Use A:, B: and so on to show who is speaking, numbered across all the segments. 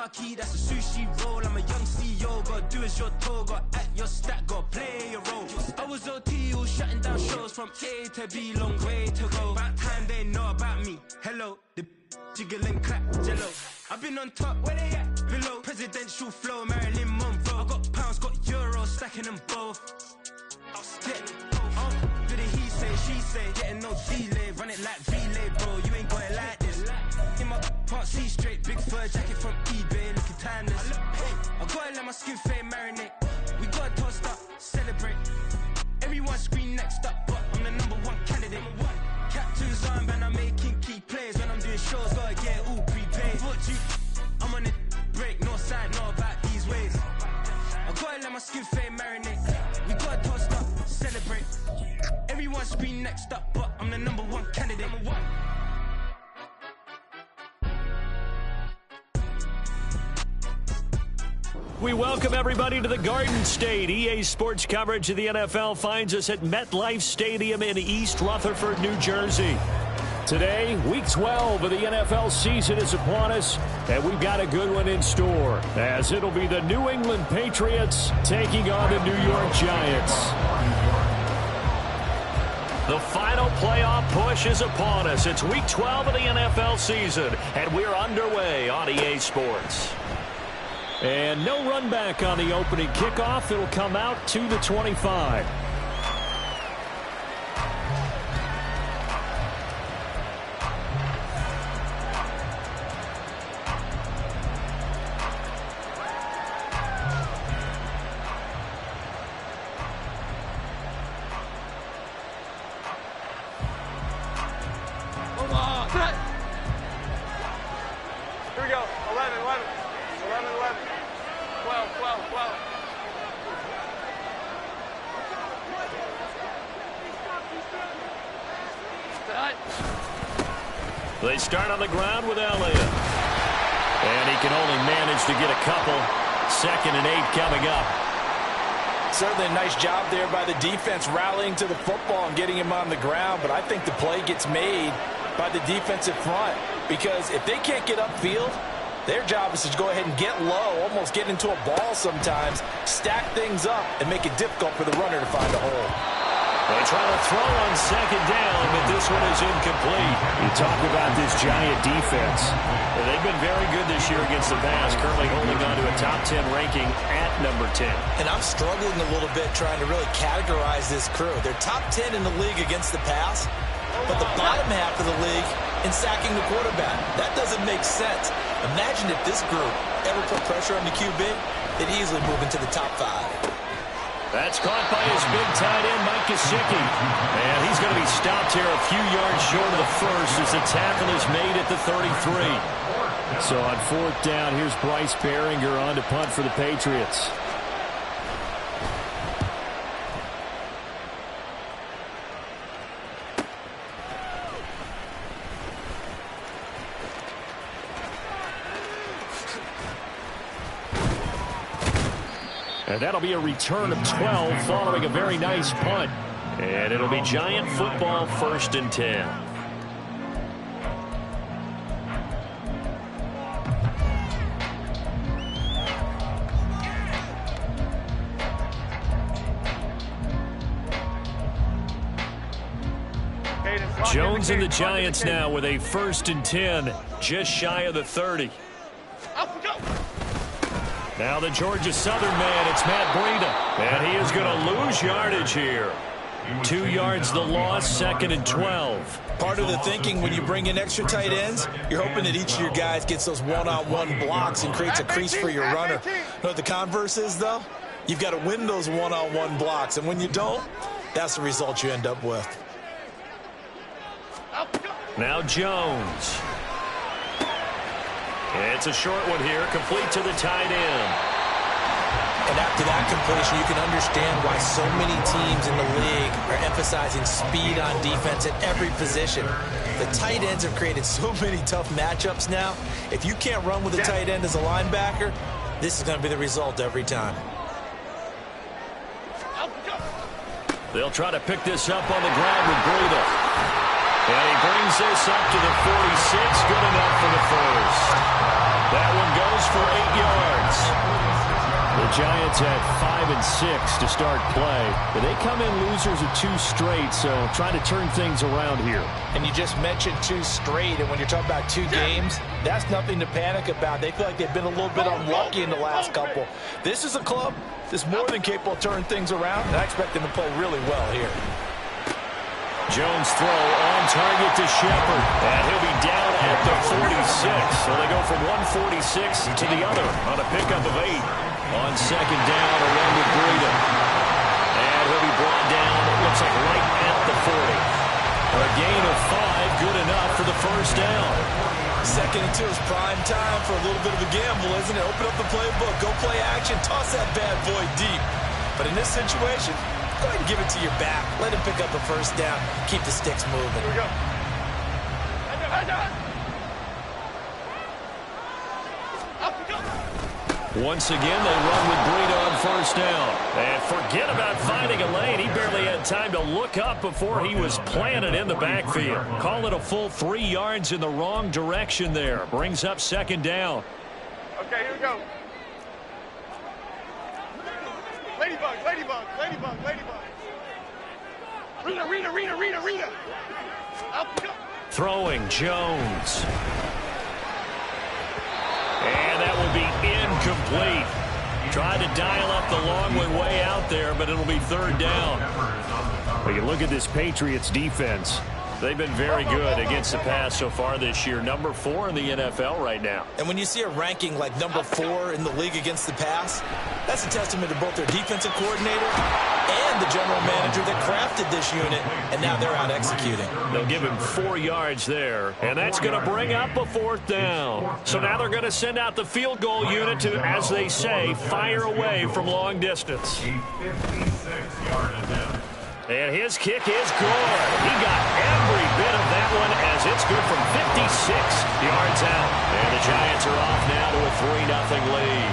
A: Marquee, that's a sushi roll. I'm a young CEO, gotta do as you're told. Gotta act your stat, gotta play your role. I was OT, all shutting down shows from A to B, long way to go. About time they know about me. Hello, the jiggle and clap, jello. I've been on top, where they at? Below, presidential flow, Marilyn Monroe. I got pounds, got euros, stacking them both. Do the he say, she say, getting no delay, run it like relay, bro. You ain't got it like this. In my can't see straight, big fur jacket from eBay, looking timeless. I gotta let my skin fade marinate. We gotta toast up, celebrate. Everyone scream next up, but I'm the #1 candidate. Captain's arm, and I'm making key plays. When I'm doing shows, gotta get all prepaid. I'm on it, break, no side, know about these ways. I gotta let my skin fade marinate. We gotta toast up, celebrate. Everyone scream next up, but I'm the #1 candidate.
B: We welcome everybody to the Garden State. EA Sports coverage of the NFL finds us at MetLife Stadium in East Rutherford, New Jersey. Today, Week 12 of the NFL season is upon us, and we've got a good one in store, as it'll be the New England Patriots taking on the New York Giants. The final playoff push is upon us. It's Week 12 of the NFL season, and we're underway on EA Sports. And no run back on the opening kickoff. It'll come out to the 25.
C: Here we go. 11, 11. 11, 11. 12, 12, 12.
B: They start on the ground with Elliott. And he can only manage to get a couple. 2nd and 8 coming up.
D: Certainly a nice job there by the defense rallying to the football and getting him on the ground. But I think the play gets made by the defensive front. Because if they can't get upfield, their job is to go ahead and get low, almost get into a ball sometimes, stack things up, and make it difficult for the runner to find a hole.
B: They try to throw on 2nd down, but this one is incomplete. You talk about this Giant defense. They've been very good this year against the pass, currently holding on to a top 10 ranking at number 10.
E: And I'm struggling a little bit trying to really categorize this crew. They're top 10 in the league against the pass, but the bottom half of the league in sacking the quarterback. That doesn't make sense. Imagine if this group ever put pressure on the QB, they'd easily move into the top 5.
B: That's caught by his big tight end, Mike Gesicki. And he's going to be stopped here a few yards short of the first as the tackle is made at the 33. So on 4th down, here's Bryce Behringer on to punt for the Patriots. And that'll be a return of 12 following a very nice punt. And it'll be Giant football, 1st and 10. Jones and the Giants now with a 1st and 10, just shy of the 30. Now the Georgia Southern man, it's Matt Breida. And he is going to lose yardage here. 2 yards the loss, 2nd and 12.
E: Part of the thinking when you bring in extra tight ends, you're hoping that each of your guys gets those one-on-one blocks and creates a crease for your runner. You know what the converse is, though? You've got to win those one-on-one blocks, and when you don't, that's the result you end up with.
B: Now Jones. It's a short one here, complete to the tight end.
E: And after that completion, you can understand why so many teams in the league are emphasizing speed on defense at every position. The tight ends have created so many tough matchups now. If you can't run with a tight end as a linebacker, this is going to be the result every time.
B: They'll try to pick this up on the ground with Breida. And he brings this up to the 46, good enough for the first. That one goes for 8 yards. The Giants had 5 and 6 to start play, but they come in losers of 2 straight, so trying to turn things around here.
E: And you just mentioned 2 straight, and when you're talking about 2 games, that's nothing to panic about. They feel like they've been a little bit unlucky in the last couple. This is a club that's more than capable of turning things around, and I expect them to play really well here.
B: Jones throw on target to Shepard, and he'll be down at the 46. So they go from 146 to the other on a pickup of 8. On second down, a run with Breida. And he'll be brought down, it looks like right at the 40. A gain of 5, good enough for the first down.
E: 2nd and 2 is prime time for a little bit of a gamble, isn't it? Open up the playbook, go play action, toss that bad boy deep. But in this situation, go ahead and give it to your back. Let him pick up a first down. Keep the sticks moving.
C: Here we go.
B: Once again, they run with Breida on first down. And forget about finding a lane. He barely had time to look up before he was planted in the backfield. Call it a full 3 yards in the wrong direction there. Brings up second down.
C: Okay, here we go. Ladybug, ladybug, ladybug, ladybug. Rita. Up we go.
B: Throwing Jones. And that will be incomplete. Tried to dial up the long way out there, but it'll be third down. Well, you look at this Patriots defense. They've been very good against the pass so far this year. Number 4 in the NFL right now.
E: And when you see a ranking like number 4 in the league against the pass, that's a testament to both their defensive coordinator and the general manager that crafted this unit, and now they're out executing.
B: They'll give him 4 yards there, and that's going to bring up a 4th down. So now they're going to send out the field goal unit to, as they say, fire away from long distance. And his kick is good. He got every bit of that one as it's good from 56 yards out. And the Giants are off now to a 3-0 lead.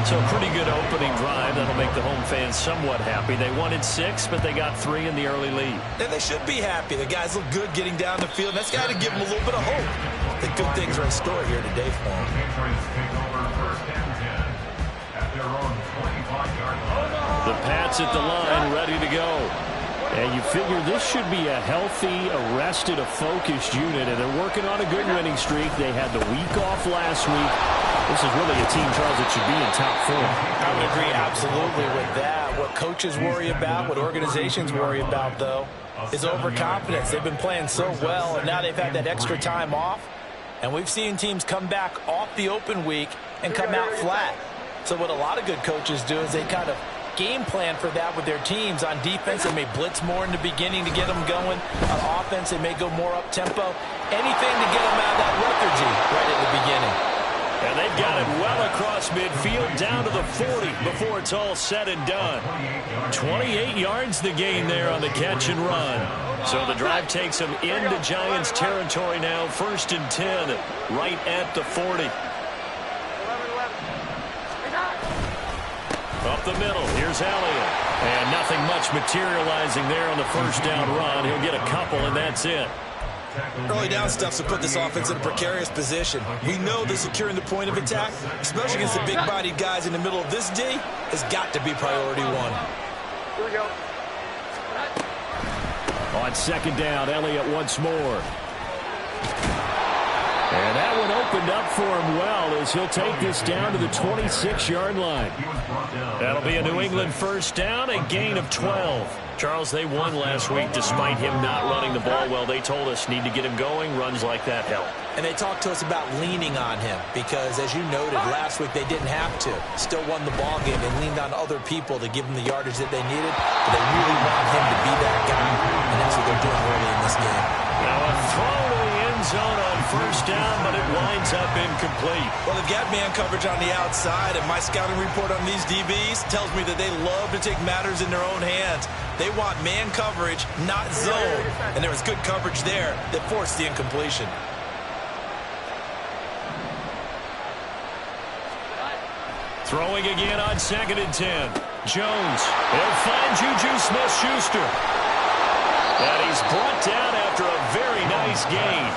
B: So a pretty good opening drive. That'll make the home fans somewhat happy. They wanted 6, but they got 3 in the early lead.
E: And they should be happy. The guys look good getting down the field. That's got to give them a little bit of hope. The good things are in store here today for them.
B: The Pats at the line, ready to go. And you figure this should be a healthy, arrested, a focused unit, and they're working on a good winning streak. They had the week off last week. This is really a team, Charles, that should be in top form.
E: I would agree absolutely with that. What coaches worry about, what organizations worry about, though, is overconfidence. They've been playing so well, and now they've had that extra time off. And we've seen teams come back off the open week and come out flat. So what a lot of good coaches do is they kind of game plan for that with their teams. On defense, they may blitz more in the beginning to get them going. On offense, they may go more up-tempo. Anything to get them out of that lethargy right at the beginning.
B: And they've got it well across midfield down to the 40 before it's all said and done. 28 yards the gain there on the catch and run. So the drive takes them into Giants territory now. 1st and 10 right at the 40. Up the middle, here's Elliott. And nothing much materializing there on the first down run. He'll get a couple, and that's it.
E: Early down stuff's to put this offense in a precarious position. We know that securing the point of attack, especially against the big-bodied guys in the middle of this D, has got to be priority 1.
C: Here we go.
B: On second down, Elliott once more. And that one opened up for him well as he'll take this down to the 26-yard line. That'll be a New England first down, a gain of 12. Charles, they won last week despite him not running the ball well. They told us need to get him going. Runs like that help.
E: And they talked to us about leaning on him because, as you noted, last week they didn't have to. Still won the ball game. They leaned on other people to give them the yardage that they needed. But they really want him to be that guy, and that's what they're doing early in this game.
B: Now a throw to the end zone on first down, but it winds up incomplete.
E: Well, they've got man coverage on the outside, and my scouting report on these DBs tells me that they love to take matters in their own hands. They want man coverage, not zone, and there was good coverage there that forced the incompletion.
B: Throwing again on 2nd and 10. Jones, he'll find Juju Smith-Schuster. And he's brought down after a very nice gain.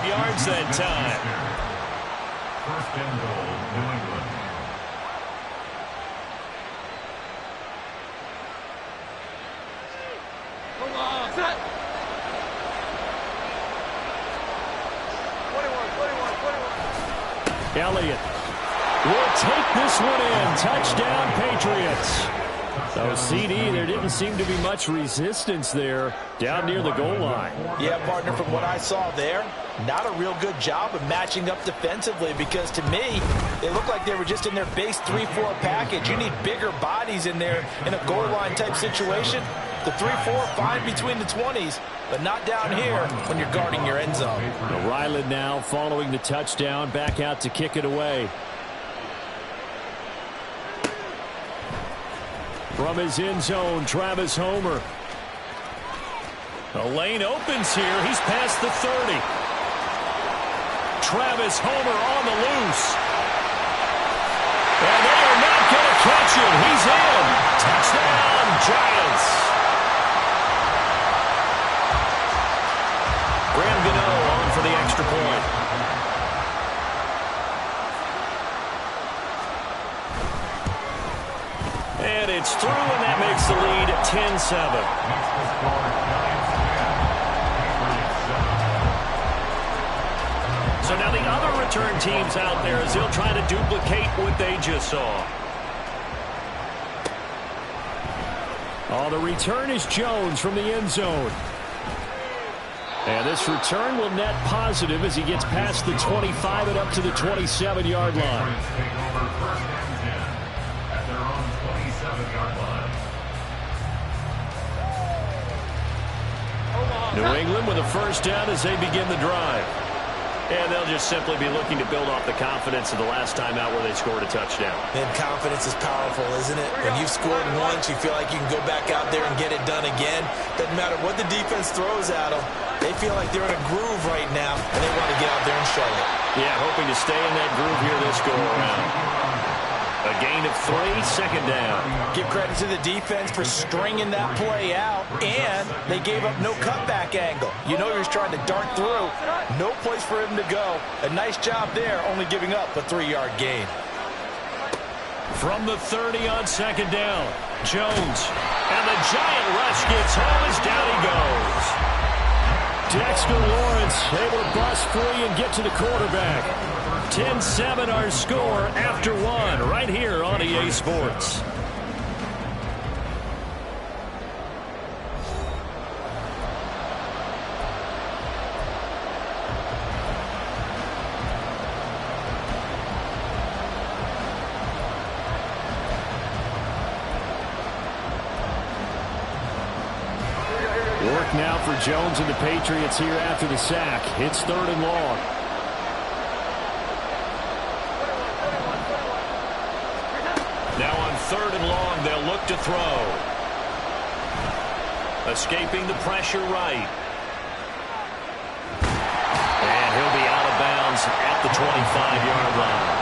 B: yards that time.
F: First and goal, New England.
C: Hold on. Set. 21.
B: Elliott will take this one in. Touchdown, Patriots. So CD, there didn't seem to be much resistance there down near the goal line.
D: Yeah, partner, from what I saw there, not a real good job of matching up defensively, because to me, they looked like they were just in their base 3-4 package. You need bigger bodies in there in a goal line type situation. The 3-4, fine between the 20s, but not down here when you're guarding your end zone.
B: Ryland now following the touchdown, back out to kick it away. From his end zone, Travis Homer. The lane opens here. He's past the 30. Travis Homer on the loose. And they are not going to catch him. He's in. Touchdown, Giants. Graham Gano on for the extra point. And it's through, and that makes the lead 10-7. So now the other return teams out there as they'll try to duplicate what they just saw. Oh, the return is Jones from the end zone. And this return will net positive as he gets past the 25 and up to the 27-yard line. New England with a first down as they begin the drive. And they'll just simply be looking to build off the confidence of the last time out where they scored a touchdown.
E: And confidence is powerful, isn't it? When you've scored once, you feel like you can go back out there and get it done again. Doesn't matter what the defense throws at them. They feel like they're in a groove right now, and they want to get out there and show it.
B: Yeah, hoping to stay in that groove here this go-around. A gain of 3, second down.
D: Give credit to the defense for stringing that play out, and they gave up no cutback angle. You know he was trying to dart through. No place for him to go. A nice job there, only giving up a 3-yard gain.
B: From the 30 on second down, Jones. And the giant rush gets home as down he goes. Dexter Lawrence able to bust free and get to the quarterback. 10-7 our score after one right here on EA Sports. Work now for Jones and the Patriots here after the sack. It's 3rd and long. Now on 3rd and long, they'll look to throw. Escaping the pressure right. And he'll be out of bounds at the 25-yard line.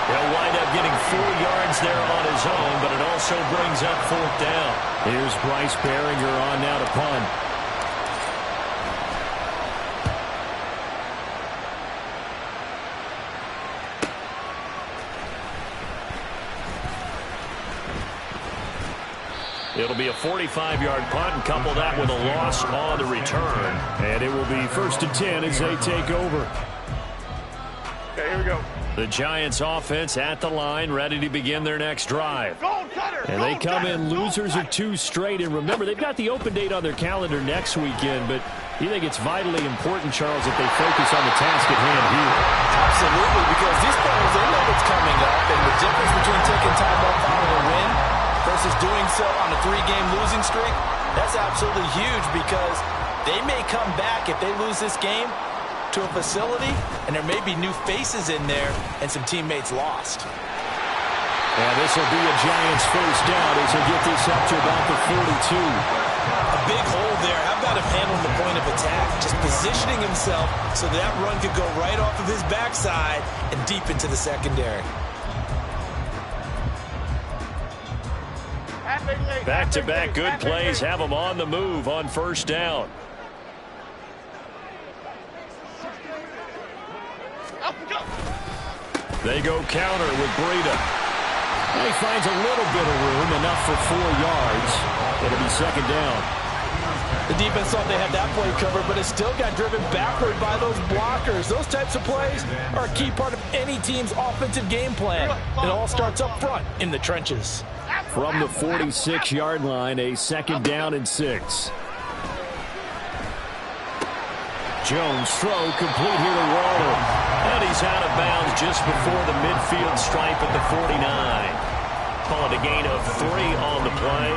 B: He'll wind up getting 4 yards there on his own, but it also brings up 4th down. Here's Bryce Behringer on now to punt. It'll be a 45-yard punt, and couple that with a loss on the return. And it will be 1st and 10 as they take over.
C: Okay, here we go.
B: The Giants offense at the line, ready to begin their next drive. And they come in losers of 2 straight. And remember, they've got the open date on their calendar next weekend, but you think it's vitally important, Charles, that they focus on the task at hand here.
D: Absolutely, because these players, they know what's coming up, and the difference between taking time off following a win versus doing so on a 3-game losing streak, that's absolutely huge, because they may come back if they lose this game to a facility, and there may be new faces in there and some teammates lost.
B: And this will be a Giants first down as they get this up to about the 42.
E: A big hole there. How about him handling the point of attack? Just positioning himself so that run could go right off of his backside and deep into the secondary.
B: Back-to-back good plays have them on the move on first down. They go counter with Breida. He finds a little bit of room, enough for 4 yards. It'll be second down.
E: The defense thought they had that play covered, but it still got driven backward by those blockers. Those types of plays are a key part of any team's offensive game plan. It all starts up front in the trenches.
B: From the 46-yard line, a second down and 6. Jones throw complete here to Waller. And he's out of bounds just before the midfield stripe at the 49. Call it a gain of 3 on the play,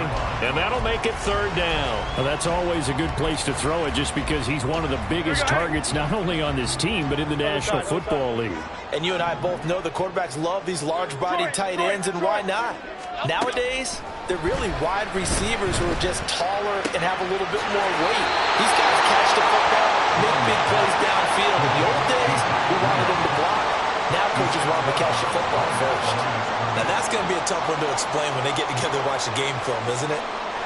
B: and that'll make it third down. Well, that's always a good place to throw it just because he's one of the biggest targets not only on this team but in the National Football League.
E: And you and I both know the quarterbacks love these large-bodied tight ends, and why not? Nowadays, they're really wide receivers who are just taller and have a little bit more weight. These guys catch the football, make big plays downfield. In the old days, we wanted them to block. Now coaches want them to catch the football first. Now that's going to be a tough one to explain when they get together and watch the game film, isn't it?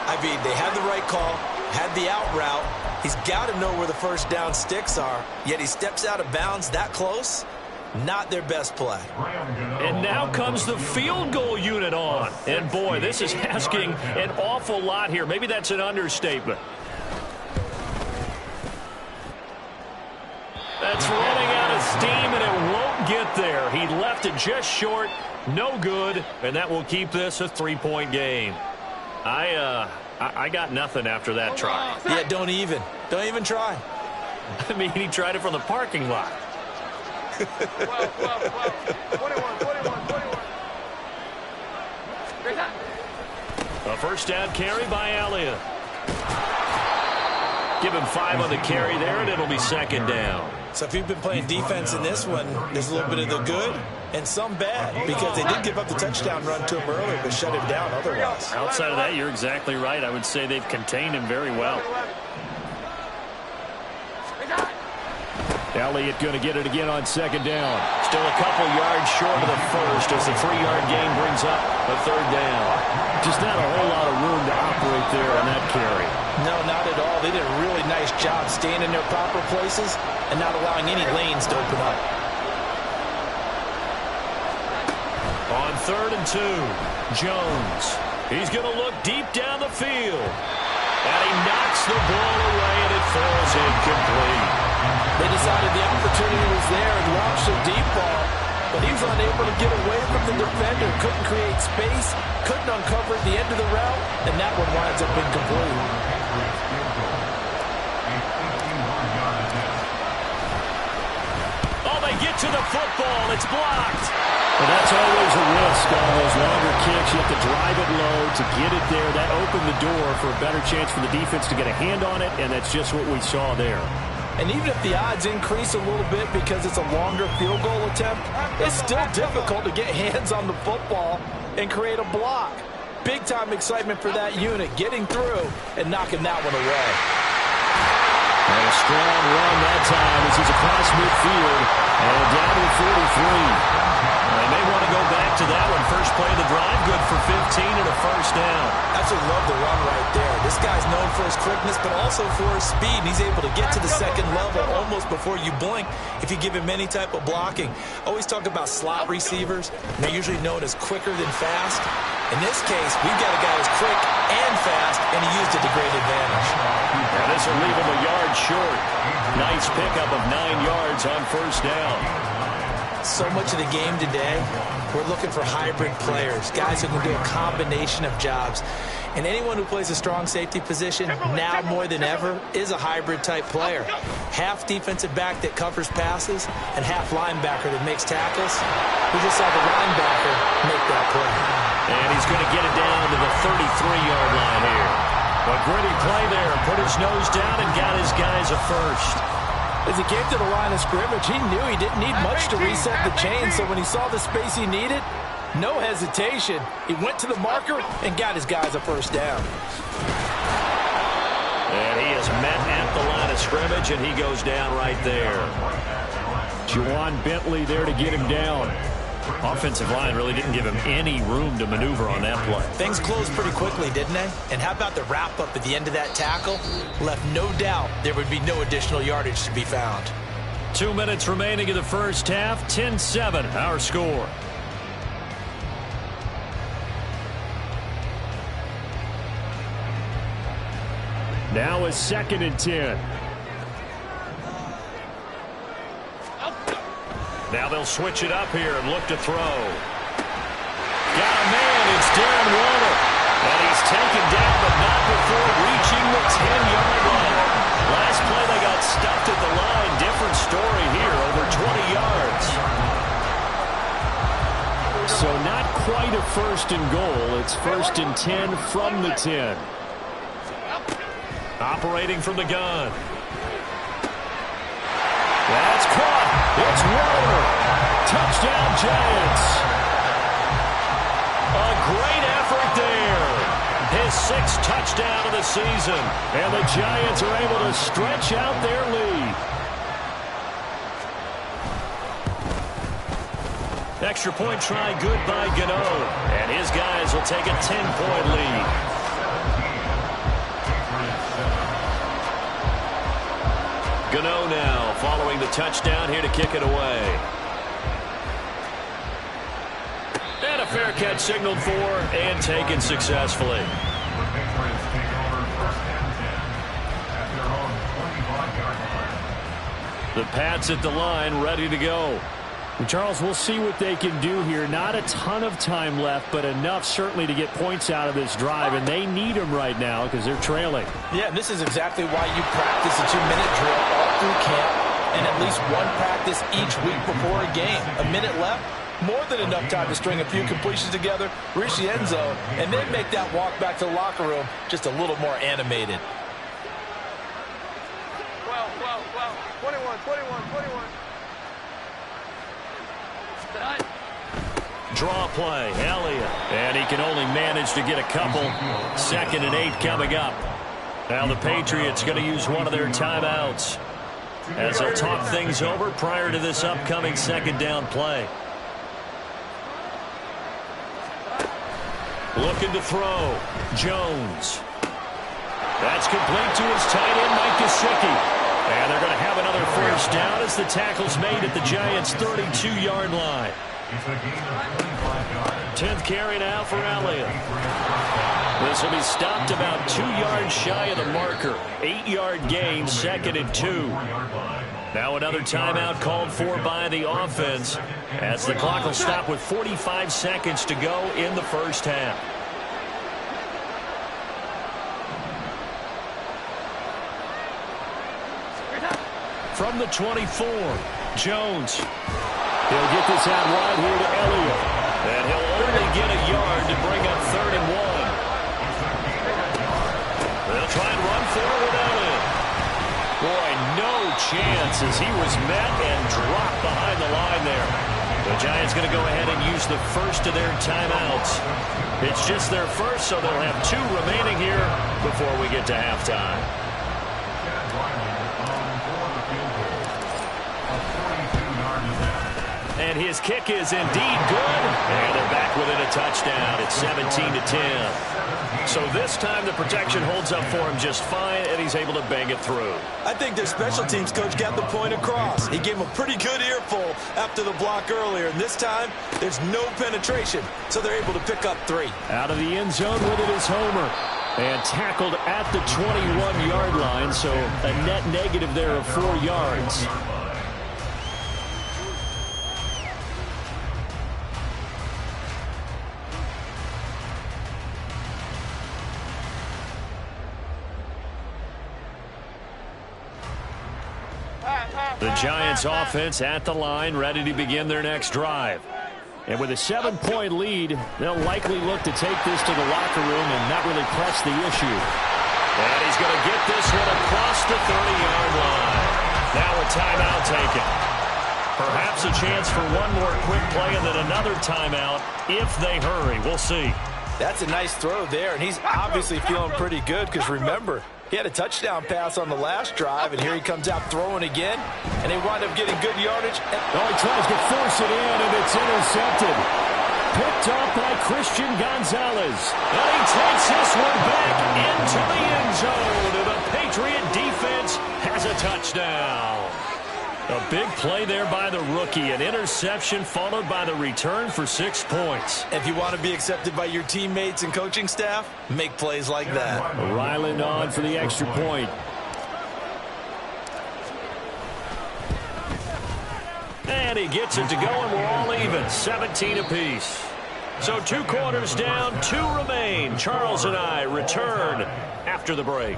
E: I mean, they had the right call, had the out route. He's got to know where the first down sticks are, yet he steps out of bounds that close. Not their best play.
B: And now comes the field goal unit on. And boy, this is asking an awful lot here. Maybe that's an understatement. That's running out of steam, and it won't get there. He left it just short. No good, and that will keep this a 3-point game. I got nothing after that try.
E: Yeah, don't even try.
B: I mean, he tried it from the parking lot.
C: 21.
B: A first down carry by Elliott. Give him 5 on the carry there, and it'll be second down.
E: So if you've been playing defense in this one, there's a little bit of the good and some bad, because they did give up the touchdown run to him earlier, but shut him down otherwise.
B: Outside of that, you're exactly right. I would say they've contained him very well. Elliott going to get it again on second down. Still a couple yards short of the first as the 3-yard gain brings up a third down. Just not a whole lot of room to operate there on that carry.
E: No, not at all. They did a really nice job staying in their proper places and not allowing any lanes to open up.
B: On 3rd and 2, Jones. He's going to look deep down the field. And he knocks the ball away, and it falls incomplete.
E: They decided the opportunity was there and launched a deep ball, but he was unable to get away from the defender, couldn't create space, couldn't uncover the end of the route, and that one winds up incomplete.
B: Oh, they get to the football. It's blocked. Well, that's always a risk on those longer kicks. You have to drive it low to get it there. That opened the door for a better chance for the defense to get a hand on it, and that's just what we saw there.
E: And even if the odds increase a little bit because it's a longer field goal attempt, it's still difficult to get hands on the football and create a block. Big-time excitement for that unit, getting through and knocking that one away.
B: And a strong run that time as he's across midfield and down to the 43. And they want to go back to that one. First play of the drive, good for 15 and a first down.
E: Absolutely love the run right there. This guy's known for his quickness, but also for his speed. And he's able to get to the second level almost before you blink if you give him any type of blocking. Always talk about slot receivers. They're usually known as quicker than fast. In this case, we've got a guy who's quick and fast, and he used it to great advantage.
B: Now this will leave him a yard short. Nice pickup of 9 yards on first down.
E: So much of the game today, we're looking for hybrid players, guys who can do a combination of jobs. And anyone who plays a strong safety position, now more than ever, is a hybrid-type player. Half defensive back that covers passes, and half linebacker that makes tackles. We just saw the linebacker make that play.
B: And he's going to get it down to the 33-yard line here. A gritty play there. Put his nose down and got his guys a first.
E: As he came to the line of scrimmage, he knew he didn't need much to reset the chain, so when he saw the space he needed, no hesitation. He went to the marker and got his guys a first down.
B: And he is met at the line of scrimmage, and he goes down right there. Juwan Bentley there to get him down. Offensive line really didn't give him any room to maneuver on that play.
E: Things closed pretty quickly, didn't they? And how about the wrap-up at the end of that tackle? Left no doubt there would be no additional yardage to be found.
B: 2 minutes remaining in the first half. 10-7, our score. Now a 2nd and 10. Now they'll switch it up here and look to throw. Got a man, it's Darren Waller. And he's taken down, but not before reaching the 10-yard line. Last play they got stuffed at the line. Different story here, over 20 yards. So not quite a 1st and goal. It's 1st and 10 from the 10. Operating from the gun. That's caught. It's Waller. Touchdown, Giants. A great effort there. His 6th touchdown of the season. And the Giants are able to stretch out their lead. Extra point try good by Gano. And his guys will take a 10-point lead. Gano now following the touchdown here to kick it away. And a fair catch signaled for and taken successfully. The Pats at the line ready to go. And Charles, we'll see what they can do here. Not a ton of time left, but enough certainly to get points out of this drive, and they need them right now because they're trailing.
E: Yeah, and this is exactly why you practice a 2-minute drill all through camp and at least one practice each week before a game. A minute left, more than enough time to string a few completions together, reach the end zone, and then make that walk back to the locker room just a little more animated.
C: 21.
B: Draw play, Elliott. And he can only manage to get a couple. 2nd and 8 coming up. Now the Patriots going to use one of their timeouts as they'll talk things over prior to this upcoming 2nd down play. Looking to throw. Jones. That's complete to his tight end, Mike Gesicki. And they're going to have another 1st down as the tackle's made at the Giants' 32-yard line. 10th carry now for Elliott. This will be stopped about 2 yards shy of the marker. 8-yard gain, 2nd and 2. Now another timeout called for by the offense as the clock will stop with 45 seconds to go in the first half. From the 24, Jones. He'll get this out wide here to Elliott. And he'll only get a yard to bring up 3rd and 1. They'll try and run for it without him. Boy, no chance as he was met and dropped behind the line there. The Giants going to go ahead and use the 1st of their timeouts. It's just their 1st, so they'll have 2 remaining here before we get to halftime. And his kick is indeed good. And they're back within a touchdown. It's 17-10. So this time the protection holds up for him just fine, and he's able to bang it through.
E: I think their special teams coach got the point across. He gave him a pretty good earful after the block earlier. And this time, there's no penetration, so they're able to pick up 3.
B: Out of the end zone with it is Homer. And tackled at the 21-yard line, so a net negative there of 4 yards. The Giants offense at the line, ready to begin their next drive. And with a 7-point lead, they'll likely look to take this to the locker room and not really press the issue. And he's going to get this one across the 30-yard line. Now a timeout taken. Perhaps a chance for one more quick play and then another timeout if they hurry. We'll see.
E: That's a nice throw there, and he's obviously feeling pretty good because remember, he had a touchdown pass on the last drive, and here he comes out throwing again, and they wind up getting good yardage.
B: Oh, he tries to force it in, and it's intercepted. Picked off by Christian Gonzalez. And he takes this one back into the end zone, and the Patriot defense has a touchdown. A big play there by the rookie. An interception followed by the return for 6 points.
E: If you want to be accepted by your teammates and coaching staff, make plays like that.
B: Ryland on for the extra point. And he gets it to go, and we're all even. 17 apiece. So 2 quarters down, 2 remain. Charles and I return after the break.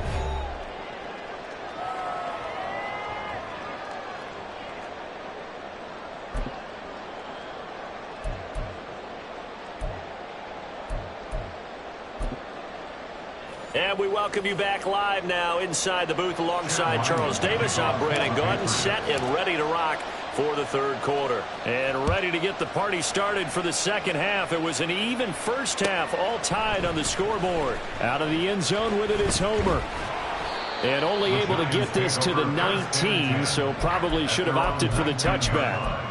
B: And we welcome you back live now inside the booth alongside Charles Davis. I'm Brandon Gaudin, set and ready to rock for the third quarter. And ready to get the party started for the second half. It was an even first half, all tied on the scoreboard. Out of the end zone with it is Homer. And only able to get this to the 19, so probably should have opted for the touchback.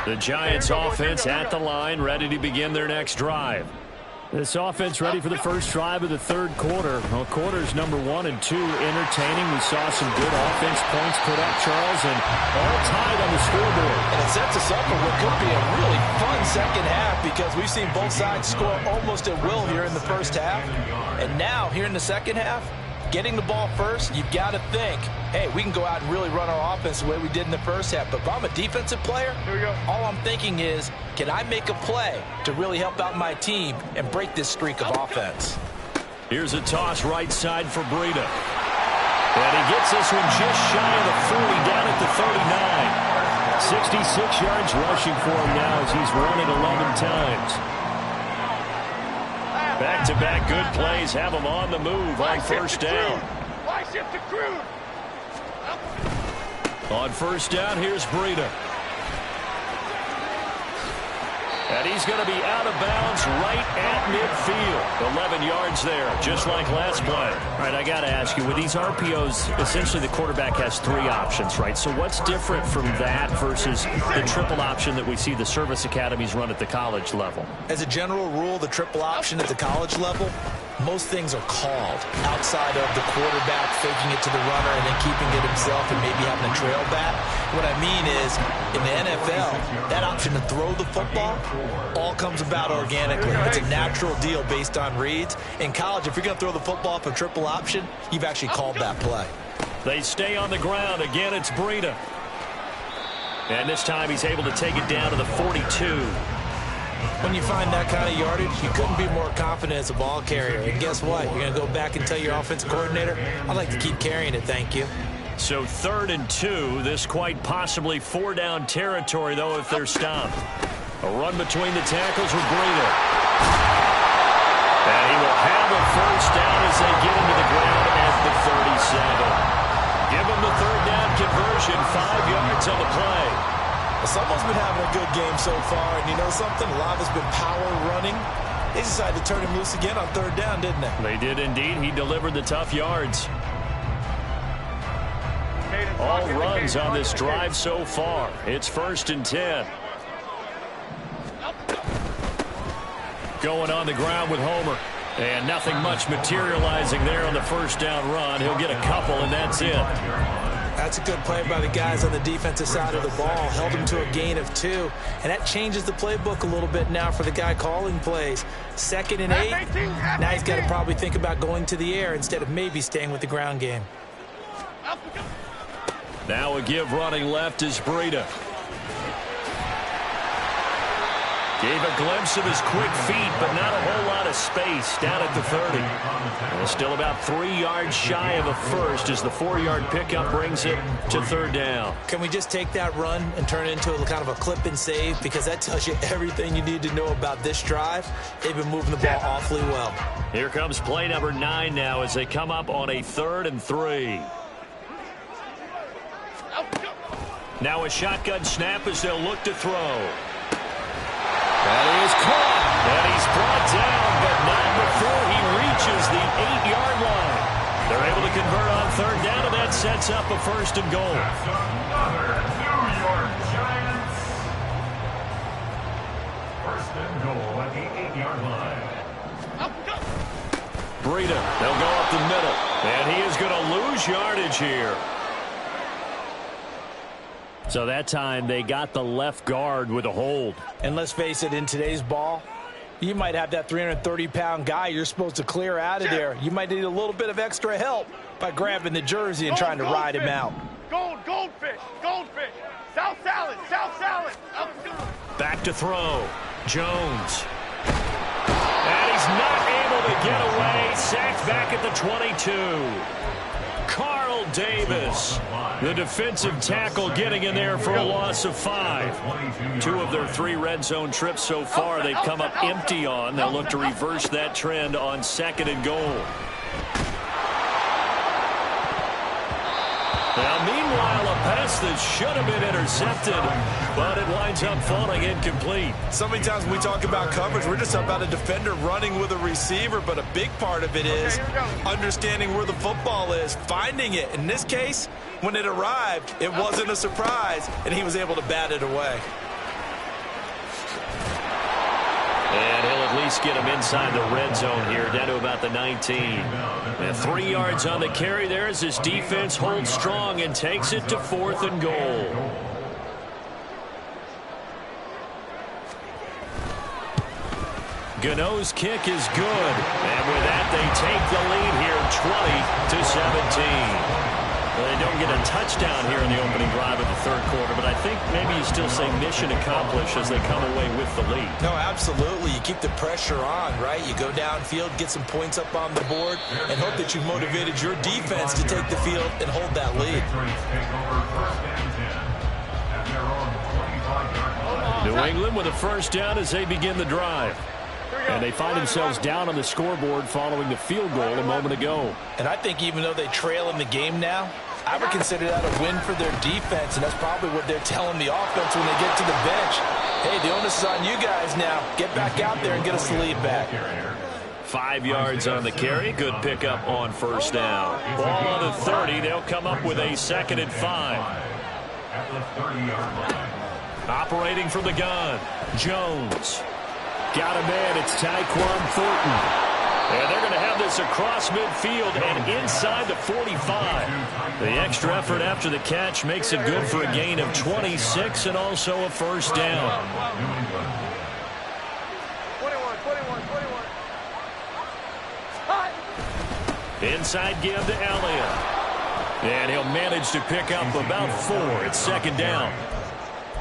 B: The Giants offense at the line, ready to begin their next drive. This offense ready for the first drive of the third quarter. Well, quarters number 1 and 2 entertaining. We saw some good offense points put up, Charles, and all tied on the scoreboard.
E: And it sets us up for what could be a really fun second half because we've seen both sides score almost at will here in the first half. And now, here in the second half, getting the ball first, you've got to think, hey, we can go out and really run our offense the way we did in the first half. But if I'm a defensive player, all I'm thinking is, can I make a play to really help out my team and break this streak of offense?
B: Here's a toss right side for Breida. And he gets this one just shy of the 40, down at the 39. 66 yards rushing for him now as he's run it 11 times. Back-to-back good plays have him on the move on first down. On first down, here's Breida. And he's going to be out of bounds right at midfield. 11 yards there, just like last play.
G: All right, I got to ask you, with these RPOs, essentially the quarterback has 3 options, right? So what's different from that versus the triple option that we see the service academies run at the college level?
E: As a general rule, the triple option at the college level, most things are called outside of the quarterback faking it to the runner and then keeping it himself and maybe having a trail back. What I mean is, in the NFL, that option to throw the football all comes about organically. It's a natural deal based on reads. In college, if you're going to throw the football for triple option, you've actually called that play.
B: They stay on the ground. Again, it's Breida. And this time he's able to take it down to the 42.
E: When you find that kind of yardage, you couldn't be more confident as a ball carrier. And guess what? You're going to go back and tell your offensive coordinator, I'd like to keep carrying it, thank you.
B: So 3rd and 2. This quite possibly 4-down territory, though, if they're stopped. A run between the tackles with Breida. And he will have a first down as they get into the ground at the 37. Give him the 3rd down conversion, 5 yards on the play.
E: Someone's been having a good game so far, and you know something? A lot of it's been power running. They decided to turn him loose again on 3rd down, didn't they?
B: They did indeed. He delivered the tough yards. All runs on this drive so far. It's 1st and 10. Going on the ground with Homer. And nothing much materializing there on the 1st down run. He'll get a couple, and that's it.
E: That's a good play by the guys on the defensive side of the ball. Held him to a gain of 2. And that changes the playbook a little bit now for the guy calling plays. 2nd and 8. Now he's got to probably think about going to the air instead of maybe staying with the ground game.
B: Now a give running left is Breida. Gave a glimpse of his quick feet, but not a whole lot of space down at the 30. And still about 3 yards shy of a first as the 4-yard pickup brings it to 3rd down.
E: Can we just take that run and turn it into a kind of a clip and save? Because that tells you everything you need to know about this drive. They've been moving the ball awfully well.
B: Here comes play number 9 now as they come up on a 3rd and 3. Now a shotgun snap as they'll look to throw. That is caught. And he's brought down, but not before he reaches the 8-yard line. They're able to convert on 3rd down, and that sets up a 1st and goal.
F: Another New York Giants. 1st and goal at the 8-yard line.
B: Breida, they'll go up the middle. And he is going to lose yardage here. So that time they got the left guard with a hold.
D: And let's face it, in today's ball, you might have that 330-pound guy you're supposed to clear out of there. You might need a little bit of extra help by grabbing the jersey and trying to ride him out.
C: Goldfish. South salad.
B: Back to throw. Jones. And he's not able to get away. Sacked back at the 22. Carl Davis, the defensive tackle, getting in there for a loss of 5. 2 of their 3 red zone trips so far they've come up empty on. They'll look to reverse that trend on 2nd and goal. Now, meanwhile, a pass that should have been intercepted, but it winds up falling incomplete.
D: So many times when we talk about coverage, we're just talking about a defender running with a receiver, but a big part of it is understanding where the football is, finding it. In this case, when it arrived, it wasn't a surprise, and he was able to bat it away.
B: And he'll at least get him inside the red zone here, down to about the 19. And 3 yards on the carry there as his defense holds strong and takes it to 4th and goal. Gano's kick is good. And with that, they take the lead here, 20-17. Well, they don't get a touchdown here in the opening drive of the 3rd quarter, but I think maybe you still say mission accomplished as they come away with the lead.
E: No, absolutely. You keep the pressure on, right? You go downfield, get some points up on the board, and hope that you've motivated your defense to take the field and hold that lead.
B: New England with a 1st down as they begin the drive. And they find themselves down on the scoreboard following the field goal a moment ago.
E: And I think even though they trail in the game now, I would consider that a win for their defense, and that's probably what they're telling the offense when they get to the bench. Hey, the onus is on you guys now. Get back out there and get us the lead back.
B: 5 yards on the carry. Good pickup on 1st down. Ball on the 30. They'll come up with a 2nd and 5. Operating from the gun, Jones. Got a man. It's Tyquan Thornton. And they're going to have this across midfield and inside the 45. The extra effort after the catch makes it good for a gain of 26 and also a 1st down. 21. Inside give to Elliott. And he'll manage to pick up about 4. It's 2nd down.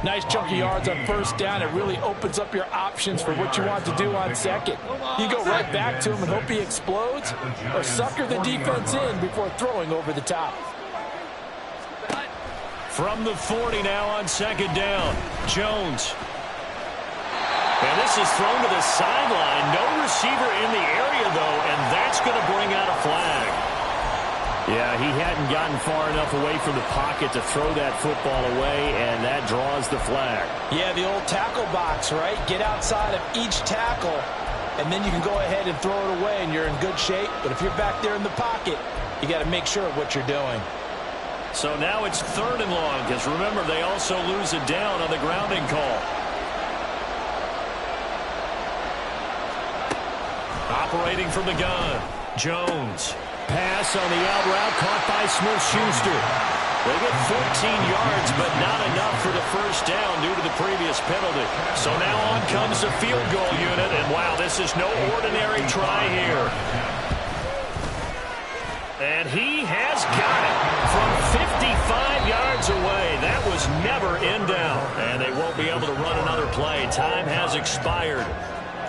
D: Nice chunky yards on 1st down. It really opens up your options for what you want to do on 2nd. You go right back to him and hope he explodes, or sucker the defense in before throwing over the top.
B: From the 40 now on 2nd down, Jones. And this is thrown to the sideline. No receiver in the area, though, and that's going to bring out a flag. Yeah, he hadn't gotten far enough away from the pocket to throw that football away, and that draws the flag.
D: Yeah, the old tackle box, right? Get outside of each tackle, and then you can go ahead and throw it away, and you're in good shape. But if you're back there in the pocket, you got to make sure of what you're doing.
B: So now it's 3rd and long, because remember, they also lose it down on the grounding call. Operating from the gun, Jones. Pass on the out route caught by Smith-Schuster. They get 14 yards, but not enough for the 1st down due to the previous penalty. So now on comes the field goal unit, and wow, this is no ordinary try here. And he has got it from 55 yards away. That was never in down, and they won't be able to run another play. Time has expired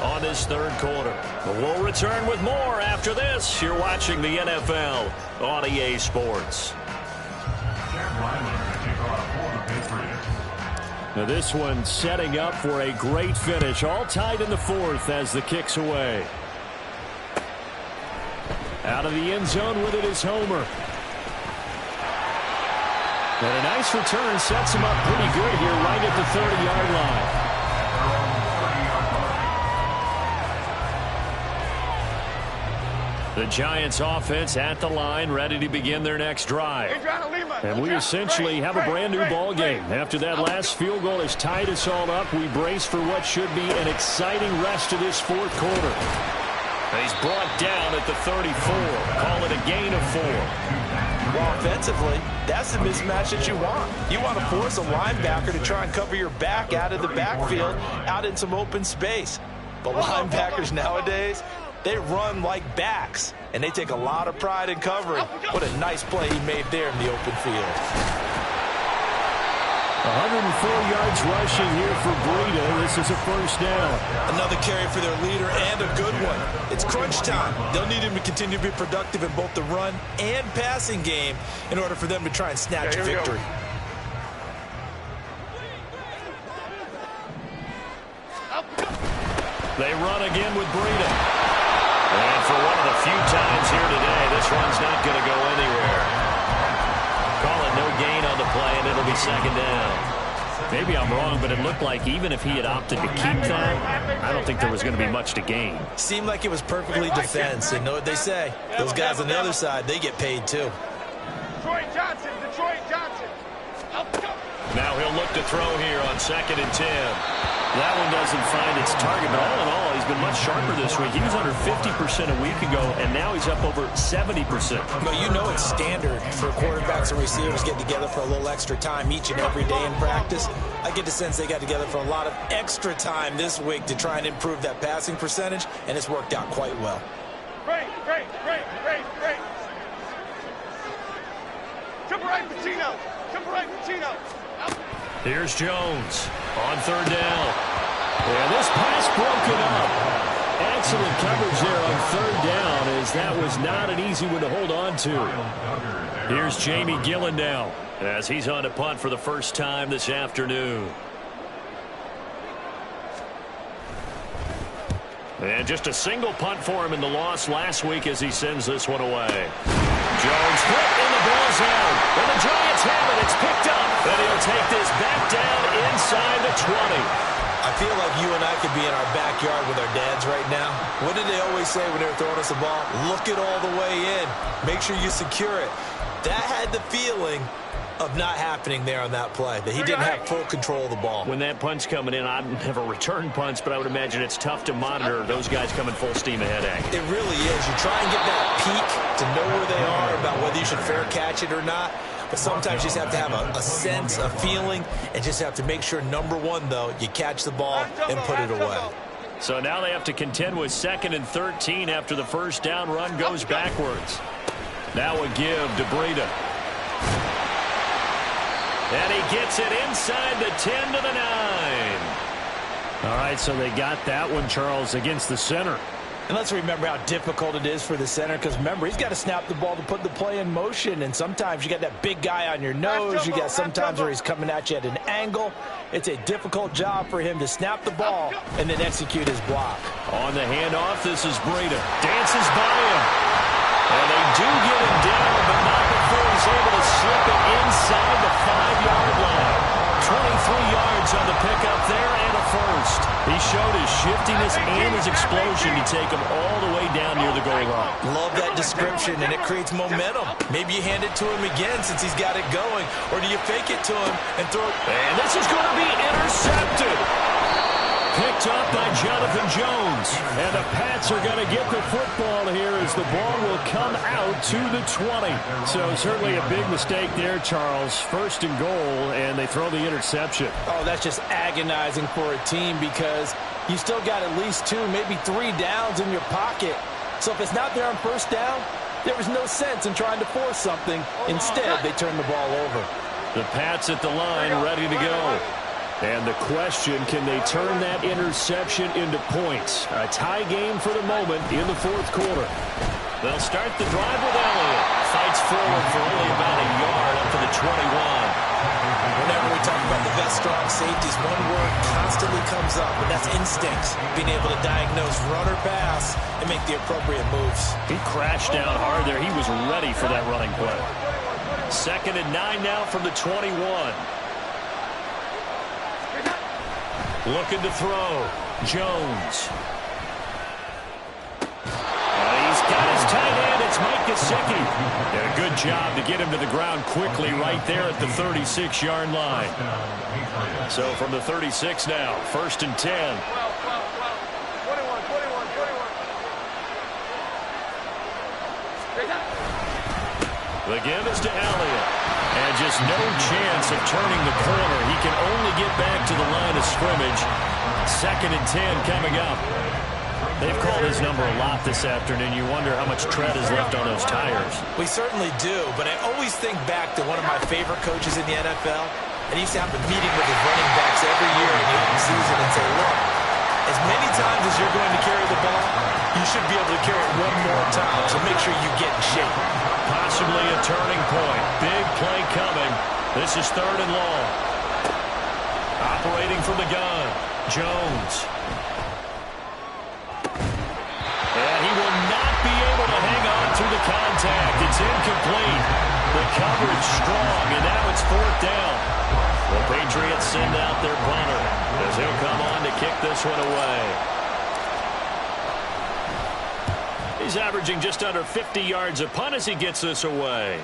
B: on this 3rd quarter. But we'll return with more after this. You're watching the NFL on EA Sports. Now this one setting up for a great finish. All tied in the 4th as the kick's away. Out of the end zone with it is Homer. And a nice return sets him up pretty good here right at the 30-yard line. The Giants offense at the line, ready to begin their next drive. And we essentially have a brand new ball game. After that last field goal has tied us all up, we brace for what should be an exciting rest of this 4th quarter. He's brought down at the 34. Call it a gain of 4.
E: Well, offensively, that's the mismatch that you want. You want to force a linebacker to try and cover your back out of the backfield, out in some open space. But linebackers nowadays, they run like backs, and they take a lot of pride in covering. What a nice play he made there in the open field.
B: 104 yards rushing here for Breida. This is a first down.
E: Another carry for their leader, and a good one. It's crunch time. They'll need him to continue to be productive in both the run and passing game in order for them to try and snatch a victory.
B: They run again with Breida. And for one of the few times here today, this run's not going to go anywhere. Call it no gain on the play, and it'll be second down. Maybe I'm wrong, but it looked like even if he had opted to keep that, I don't think there was going to be much to gain.
E: Seemed like it was perfectly defense, and know what they say. Those guys on the other side, they get paid too.
C: Detroit Johnson.
B: Now he'll look to throw here on 2nd and 10. That one doesn't find its target, but all in all, he's been much sharper this week. He was under 50% a week ago, and now he's up over 70%.
E: Well, you know it's standard for quarterbacks and receivers get together for a little extra time each and every day in practice. I get the sense they got together for a lot of extra time this week to try and improve that passing percentage, and it's worked out quite well.
C: Great. Triple right, Pacino.
B: Here's Jones on 3rd down. And this pass broken up. Excellent coverage there on 3rd down, as that was not an easy one to hold on to. Here's Jamie Gillen now, as he's on to punt for the first time this afternoon. And just a single punt for him in the loss last week as he sends this one away. Jones hit and the ball's out. And the Giants have it. It's picked up. And he'll take this back down inside the 20.
E: I feel like you and I could be in our backyard with our dads right now. What did they always say when they were throwing us a ball? Look it all the way in. Make sure you secure it. That had the feeling of not happening there on that play, that he didn't have full control of the ball.
B: When that punt's coming in, I've never returned punts, but I would imagine it's tough to monitor those guys coming full steam ahead at you.
E: It really is. You try and get that peek to know where they are about whether you should fair catch it or not, but sometimes you just have to have a sense, a feeling, and just have to make sure, number one, though, you catch the ball and put it away.
B: So now they have to contend with 2nd and 13 after the first down run goes backwards. Now a give to Breida. And he gets it inside the 10 to the 9. All right, so they got that one, Charles, against the center.
E: And let's remember how difficult it is for the center, because remember, he's got to snap the ball to put the play in motion, and sometimes you got that big guy on your nose. You got sometimes where he's coming at you at an angle. It's a difficult job for him to snap the ball and then execute his block.
B: On the handoff, this is Breida. Dances by him. And they do get him down, but not before he's able to slip it inside the 5-yard line. 23 yards on the pickup there and a first. He showed his shiftiness and his explosion to take him all the way down near the goal line.
E: Love that description, and it creates momentum. Maybe you hand it to him again since he's got it going, or do you fake it to him and throw it?
B: And this is going to be intercepted. Picked up by Jonathan Jones. And the Pats are going to get the football here as the ball will come out to the 20. So certainly a big mistake there, Charles. 1st and goal, and they throw the interception.
E: Oh, that's just agonizing for a team because you still got at least 2, maybe 3 downs in your pocket. So if it's not there on 1st down, there was no sense in trying to force something. Instead, they turn the ball over.
B: The Pats at the line, ready to go. And the question, can they turn that interception into points? A tie game for the moment in the 4th quarter. They'll start the drive with Elliott. Fights forward for only about a yard up to the 21.
E: Whenever we talk about the best strong safeties, one word constantly comes up, and that's instincts. Being able to diagnose run or pass and make the appropriate moves.
B: He crashed down hard there. He was ready for that running play. 2nd and 9 now from the 21. Looking to throw. Jones. And he's got his tight end. It's Mike Gesicki. Did a good job to get him to the ground quickly right there at the 36-yard line. So from the 36 now, 1st and 10.
C: 21.
B: The give is to Elliott. And just no chance of turning the corner. He can only get back to the line of scrimmage. 2nd and 10 coming up. They've called his number a lot this afternoon. You wonder how much tread is left on those tires.
E: We certainly do, but I always think back to one of my favorite coaches in the NFL. And he used to have a meeting with his running backs every year in the offseason and say, look, as many times as you're going to carry the ball, you should be able to carry it one more time. So make sure you get in shape.
B: Possibly a turning point. Big play coming. This is 3rd and long. Operating from the gun, Jones. And he will not be able to hang on through the contact. It's incomplete. The coverage strong, and now it's 4th down. The Patriots send out their punter as he'll come on to kick this one away. He's averaging just under 50 yards a punt as he gets this away.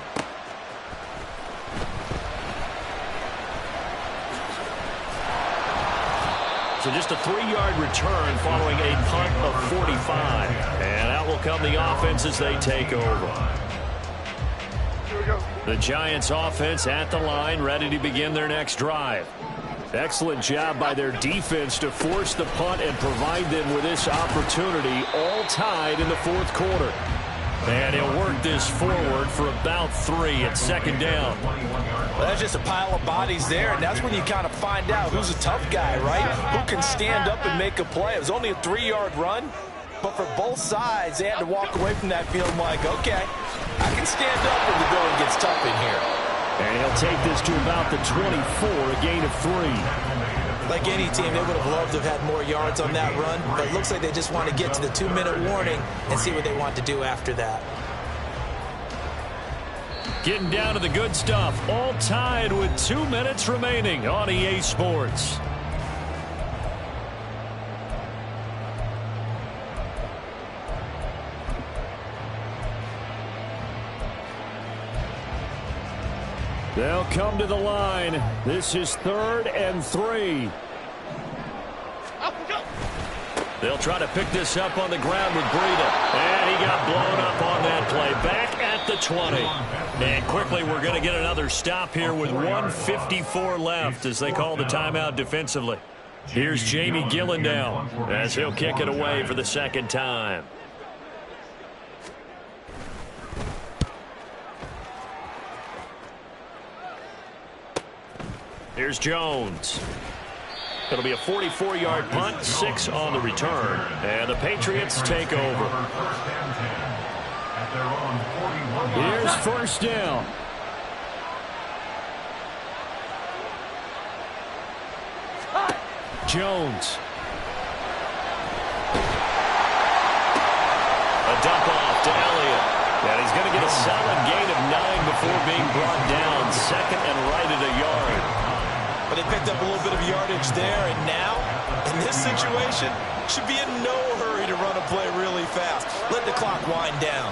B: So just a 3-yard return following a punt of 45. And out will come the offense as they take over. The Giants offense at the line, ready to begin their next drive. Excellent job by their defense to force the punt and provide them with this opportunity, all tied in the 4th quarter. And he'll work this forward for about 3 at 2nd down.
D: Well, that's just a pile of bodies there, and that's when you kind of find out who's a tough guy, right? Who can stand up and make a play. It was only a 3-yard run, but for both sides, they had to walk away from that feeling like, okay, I can stand up when the going gets tough in here.
B: And he'll take this to about the 24, a gain of 3.
E: Like any team, they would have loved to have had more yards on that run, but it looks like they just want to get to the 2-minute warning and see what they want to do after that.
B: Getting down to the good stuff, all tied with 2 minutes remaining on EA Sports. They'll come to the line. This is 3rd and 3. They'll try to pick this up on the ground with Breida. And he got blown up on that play. Back at the 20. And quickly we're going to get another stop here with 1:54 left as they call the timeout defensively. Here's Jamie Gillendow as he'll kick it away for the 2nd time. Here's Jones. It'll be a 44-yard punt, 6 on the return. And the Patriots take over. Here's 1st down. Jones. A dump off to Elliott. And he's going to get a solid gain of 9 before being brought down. 2nd and right at a yard.
E: But they picked up a little bit of yardage there, and now, in this situation, should be in no hurry to run a play really fast. Let the clock wind down.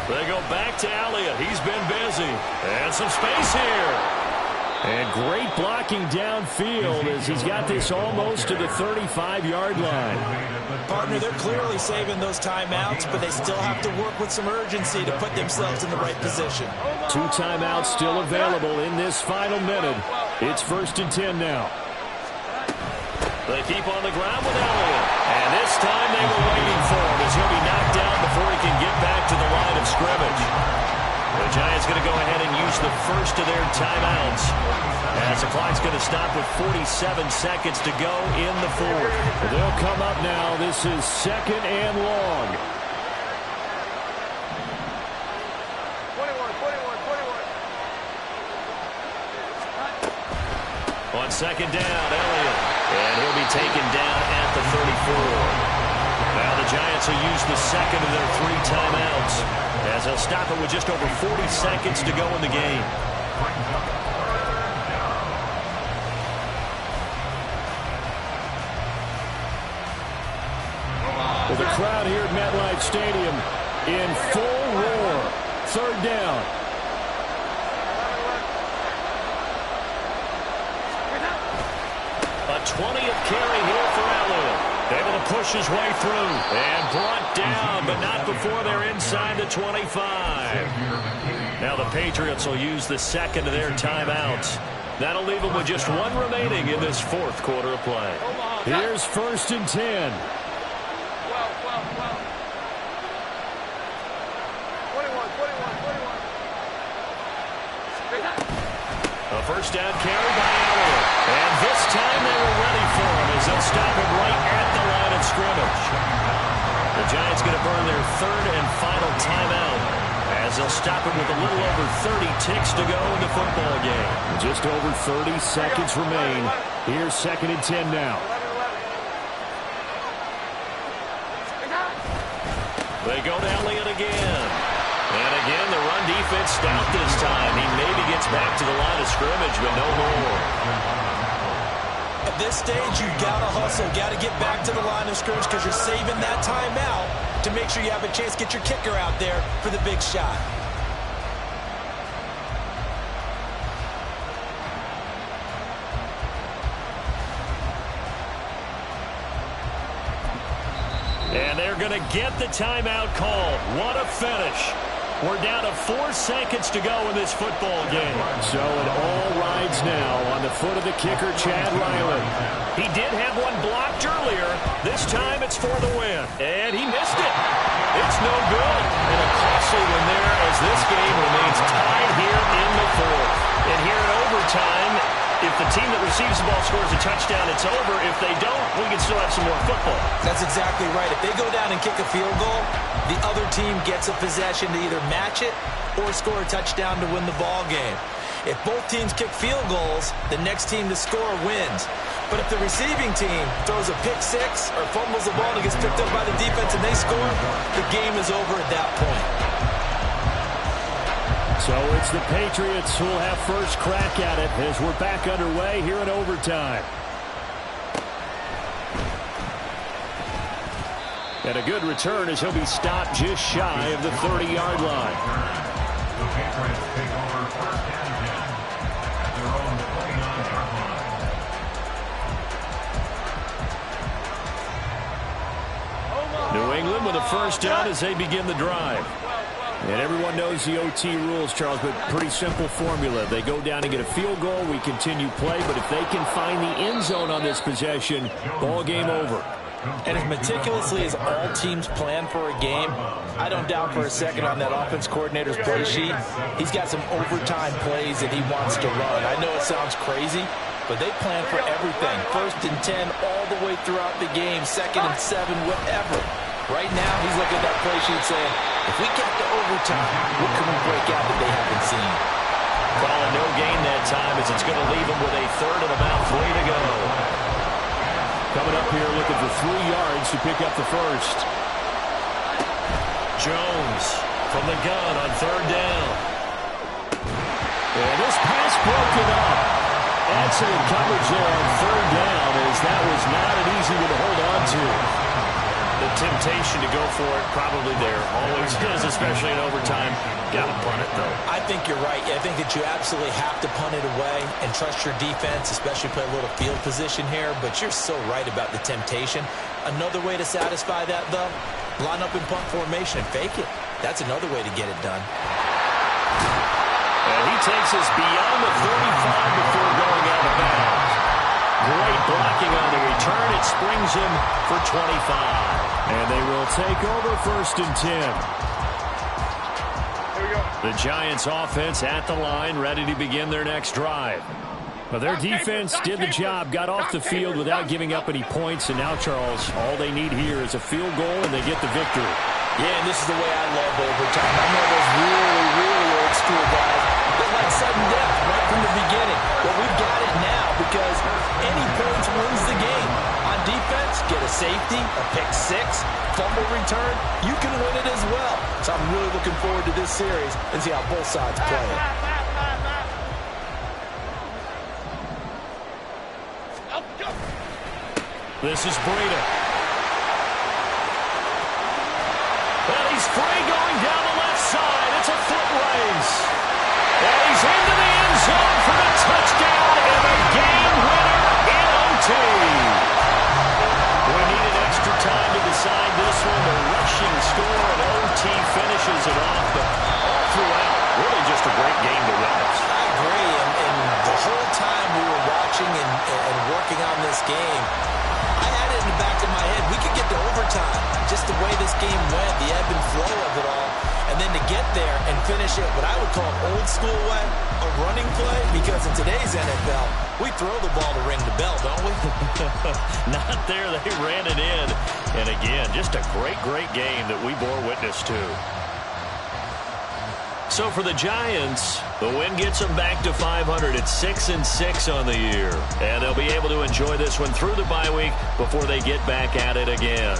B: They go back to Elliott. He's been busy. And some space here. And great blocking downfield as he's got this almost to the 35-yard line.
E: Partner, they're clearly saving those timeouts, but they still have to work with some urgency to put themselves in the right position.
B: 2 timeouts still available in this final minute. It's 1st and 10 now. They keep on the ground with Elliott. And this time they were waiting for him as he'll be knocked down before he can get back to the line of scrimmage. The Giants going to go ahead and use the first of their timeouts as the clock's going to stop with 47 seconds to go in the 4th. They'll come up now. This is 2nd and long.
C: 21.
B: On 2nd down, Elliott. And he'll be taken down at the 34. Now the Giants will use the 2nd of their 3 timeouts as they'll stop it with just over 40 seconds to go in the game. Well, the crowd here at MetLife Stadium in full roar. 3rd down. A 20th carry here for Elliott. Able to push his way through. And brought down, but not before they're inside the 25. Now the Patriots will use the second of their timeouts. That'll leave them with just one remaining in this fourth quarter of play. Here's 1st and 10.
C: 21.
B: A first down carry by Elliott. And this time they were ready for him as they'll stop him right at the line of scrimmage. The Giants going to burn their third and final timeout as they'll stop him with a little over 30 ticks to go in the football game. Just over 30 seconds remain. Here's 2nd and 10 now. They go to Elliott again. And again, the run defense stout this time. He maybe gets back to the line of scrimmage, but no more.
E: At this stage, you got to hustle, got to get back to the line of scrimmage because you're saving that timeout to make sure you have a chance to get your kicker out there for the big shot.
B: And they're going to get the timeout called. What a finish. We're down to 4 seconds to go in this football game. So it all rides now on the foot of the kicker, Chad Riley. He did have one blocked earlier. This time it's for the win. And he missed it. It's no good. And a costly one there as this game remains tied here in the fourth. And here in overtime, if the team that receives the ball scores a touchdown, it's over. If they don't, we can still have some more football.
E: That's exactly right. If they go down and kick a field goal, the other team gets a possession to either match it or score a touchdown to win the ball game. If both teams kick field goals, the next team to score wins. But if the receiving team throws a pick six or fumbles the ball and gets picked up by the defense and they score, the game is over at that point.
B: So it's the Patriots who will have first crack at it as we're back underway here in overtime. And a good return as he'll be stopped just shy of the 30-yard line.
F: The Patriots take over 1st and 10 at their own 29-yard line.
B: New England with a first down as they begin the drive. And everyone knows the OT rules, Charles, but pretty simple formula. They go down and get a field goal, we continue play, but if they can find the end zone on this possession, ball game over.
E: And as meticulously as all teams plan for a game, I don't doubt for a second on that offense coordinator's play sheet, he's got some overtime plays that he wants to run. I know it sounds crazy, but they plan for everything. 1st and 10 all the way throughout the game, 2nd and 7, whatever. Right now, he's looking at that play sheet saying, if we get to overtime, what can we break out that they haven't seen?
B: Calling no gain that time as it's going to leave them with a third and about 3 to go. Coming up here looking for 3 yards to pick up the first. Jones from the gun on 3rd down. And this pass broken up. Excellent coverage there on 3rd down as that was not an easy one to hold on to. The temptation to go for it probably there. Always is, especially in overtime. Got to punt it, though.
E: I think you're right. I think that you absolutely have to punt it away and trust your defense, especially play a little field position here. But you're so right about the temptation. Another way to satisfy that, though, line up in punt formation and fake it. That's another way to get it done.
B: And he takes us beyond the 35 before going out of bounds. Great blocking on the return. It springs him for 25. And they will take over 1st and 10.
C: Here we go.
B: The Giants offense at the line, ready to begin their next drive. Well, their defense did the job, got off the field without giving up any points. And now, Charles, all they need here is a field goal, and they get the victory.
E: Yeah, and this is the way I love overtime. I'm one of those really, really old school guys that like sudden death right from the beginning. Well, we've got it now because any points wins the game. On defense, get a safety, a pick six, fumble return, you can win it as well. So I'm really looking forward to this series and see how both sides play it.
B: This is Breida. And he's free going down the left side. It's a foot race. And he's into the end zone for the touchdown and a game winner in OT. We needed extra time.
E: the way this game went, the ebb and flow of it all. And then to get there and finish it what I would call old school way, a running play, because in today's NFL, we throw the ball to ring the bell, don't we?
B: Not there. They ran it in. And again, just a great, great game that we bore witness to. So for the Giants, the win gets them back to 500 at 6-6 on the year. And they'll be able to enjoy this one through the bye week before they get back at it again.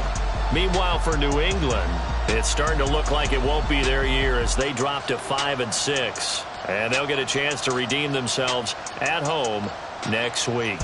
B: Meanwhile, for New England, it's starting to look like it won't be their year as they drop to 5-6. And they'll get a chance to redeem themselves at home next week.